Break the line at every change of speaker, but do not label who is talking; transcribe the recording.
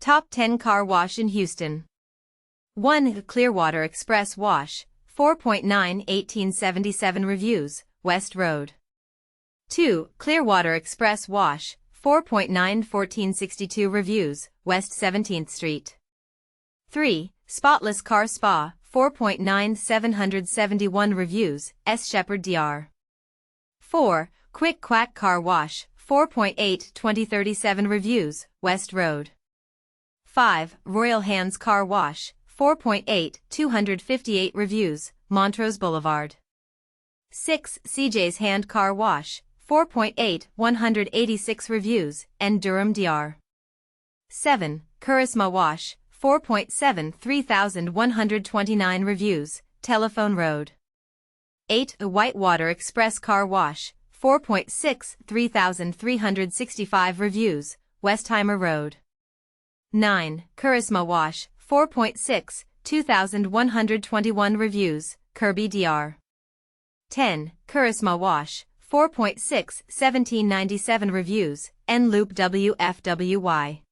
Top 10 car wash in Houston. 1. ClearWater Express Wash, 4.9 1877 reviews, West Road. 2. ClearWater Express Wash, 4.9 1462 reviews, West 17th Street. 3. Spotless Car Spa, 4.9 771 reviews, S. Shepherd Dr. 4. Quack Car Wash, 4.8 2037 reviews, West Road. 5. Royal Hands Car Wash, 4.8 258 reviews, Montrose Boulevard. 6. CJ's Hand Car Wash, 4.8 186 reviews, N. Durham Dr. 7. CARisma WASH, 4.7 3129 reviews, Telephone Road. 8. WhiteWater Express Car Wash, 4.6 3365 reviews, Westheimer Road. 9. CARisma WASH, 4.6 2121 reviews, Kirby Dr. 10. CARisma WASH, 4.6 1797 reviews, N. Loop W Fwy.